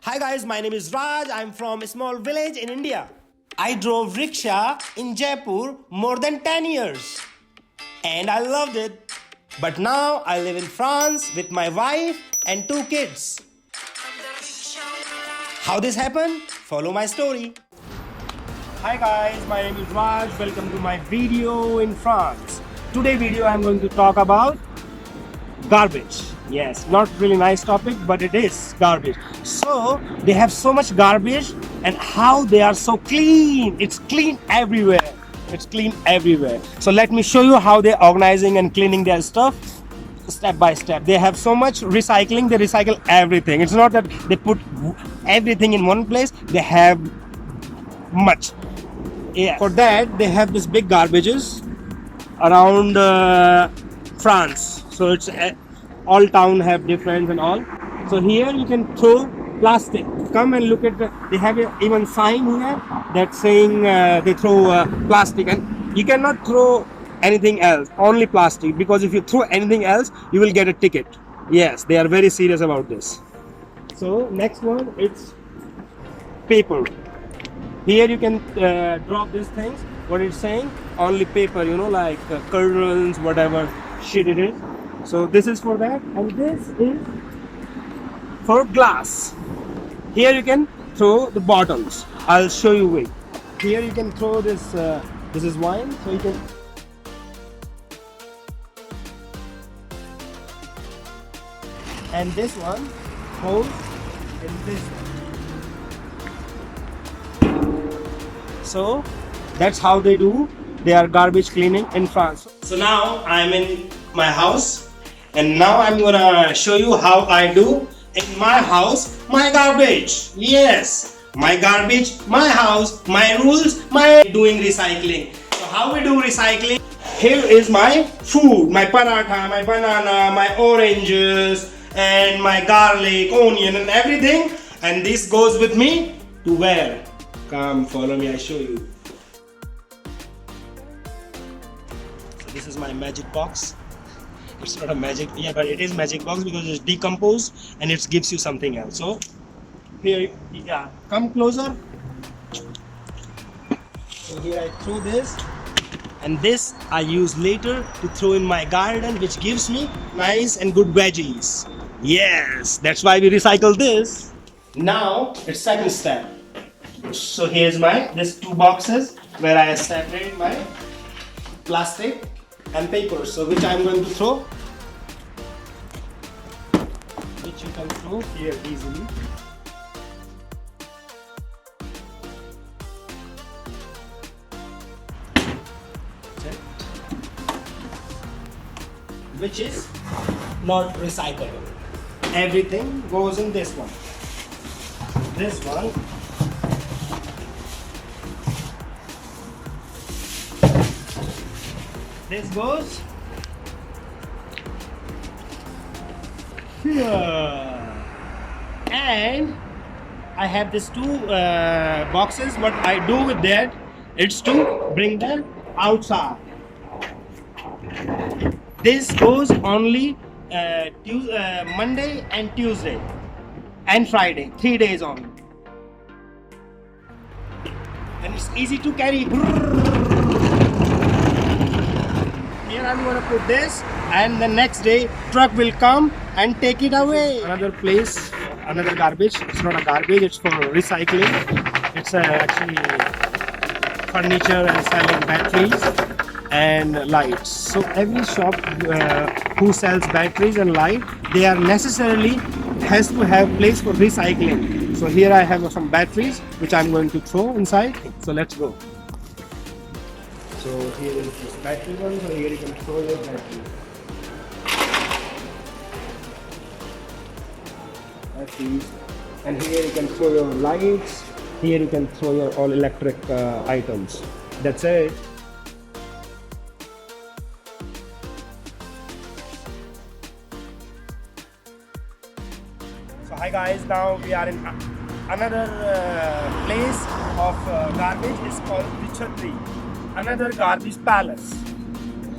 Hi guys, my name is Raj. I'm from a small village in India. I drove rickshaw in Jaipur more than 10 years and I loved it. But now I live in France with my wife and 2 kids. How this happened? Follow my story. Hi guys, my name is Raj. Welcome to my video in France. Today video I'm going to talk about garbage. Yes, not really nice topic, but it is garbage. So they have so much garbage and how they are so clean. It's clean everywhere. It's clean everywhere. So let me show you how they're organizing and cleaning their stuff step by step. They have so much recycling. They recycle everything. It's not that they put everything in one place. They have much. Yeah. For that they have this big garbages around France. So it's all town have different and all. So here you can throw plastic. Come and look at they have even sign here that's saying they throw plastic, and you cannot throw anything else, only plastic, because if you throw anything else you will get a ticket. Yes, they are very serious about this. So next one, it's paper. Here you can drop these things. What it's saying, only paper, like curtains, whatever shit it is. So this is for that, and this is for glass. Here you can throw the bottles. I'll show you way. Here you can throw this. This is wine, so you can. And this one goes in this one. So that's how they do their garbage cleaning in France. So now I'm in my house, and now I'm gonna show you how I do in my house my garbage. Yes, my garbage, my house, my rules, my doing recycling. So how we do recycling? Here is my food, my paratha, my banana, my oranges, and my garlic, onion, and everything. And this goes with me to where? Come, follow me, I show you. So this is my magic box. It's not a magic, yeah, but it is magic box because it's decomposed and it gives you something else. So here, yeah, come closer. So here I throw this, and this I use later to throw in my garden, which gives me nice and good veggies. Yes, that's why we recycle this. Now it's second step. So here's this 2 boxes where I separate my plastic and paper, so which I'm going to throw, which you can throw here easily. Which is not recyclable. Everything goes in this one. This one. This goes here, and I have these 2 boxes. What I do with that, it's to bring them outside. This goes only Monday and Tuesday and Friday, 3 days only, and it's easy to carry. Here I'm going to put this, and the next day truck will come and take it away. Another place, another garbage. It's not a garbage, it's for recycling. It's actually furniture and selling batteries and lights. So every shop who sells batteries and light, they are necessarily has to have place for recycling. So here I have some batteries which I'm going to throw inside. So let's go. So here is this battery one, so here you can throw your battery. Batteries. And here you can throw your lights. Here you can throw your all electric items. That's it. So hi guys, now we are in another place of garbage. It's called Pichhatri. Another garbage palace.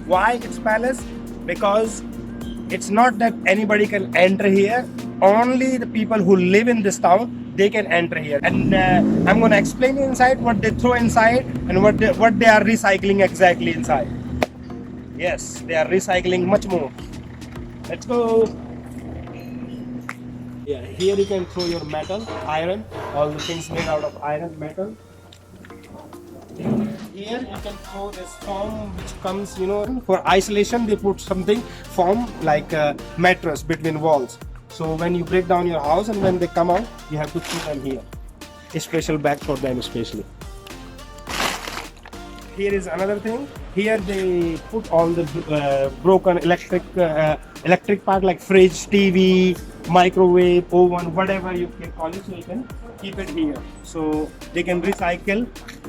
Why it's palace? Because it's not that anybody can enter here. only the people who live in this town, they can enter here. And I'm gonna explain you inside what they throw inside and what they are recycling exactly inside. Yes, they are recycling much more. Let's go. Yeah, here you can throw your metal, iron, all the things made out of iron, metal. Here you can throw this foam which comes, for isolation they put something, foam like a mattress between walls. So when you break down your house and when they come out, you have to put them here. A special bag for them especially. Here is another thing. Here they put all the broken electric part like fridge, TV, microwave, oven, whatever you can call it. So you can keep it here. So they can recycle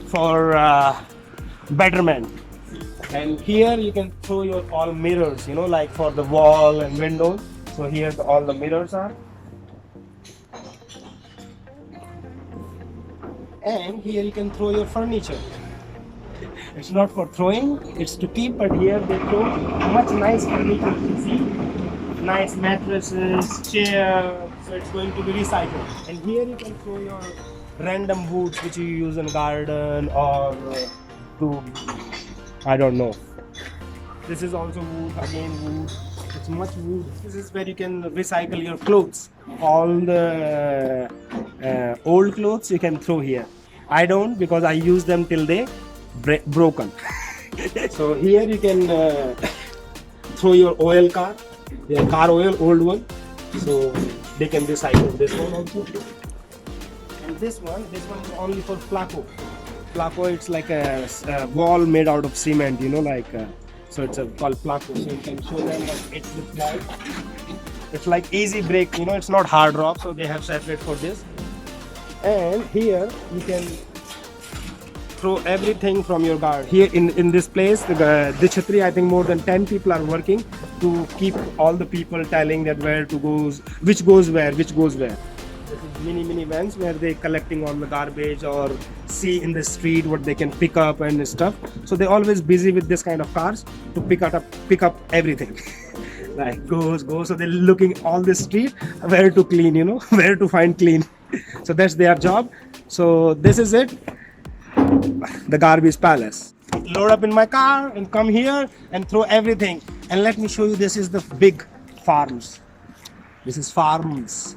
for betterment. And here you can throw your all mirrors, like for the wall and windows. So here all the mirrors are. And here you can throw your furniture. It's not for throwing, it's to keep, but here they throw much nice furniture. You see, nice mattresses, chairs, so it's going to be recycled. And here you can throw your random woods which you use in garden or to, I don't know. This is also wood, again wood. It's much wood. This is where you can recycle your clothes. All the old clothes you can throw here. I don't, because I use them till they broken. So here you can throw your oil car, your car oil, old one. So they can recycle this one also. And this one is only for Placo. Placo, it's like a wall made out of cement, so it's called Placo. So you can show them that it's like it's like easy break, it's not hard rock, so they have separate for this. And here you can throw everything from your garden. Here in this place, the Chhatri, I think more than 10 people are working to keep all the people telling that where to goes, which goes where. This is mini vans where they collecting all the garbage or see in the street what they can pick up and stuff. So they're always busy with this kind of cars to pick up everything. Like goes. So they're looking all the street where to clean, where to find clean. So that's their job. So this is it. The garbage palace. Load up in my car and come here and throw everything. And let me show you, this is the big farms. This is farms.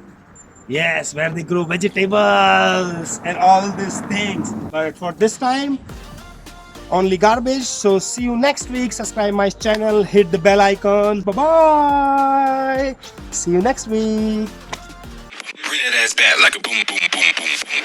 Yes, where they grow vegetables and all these things. But for this time, only garbage. So see you next week. Subscribe my channel, hit the bell icon. Bye bye. See you next week. Bring that ass back like a boom boom boom boom boom.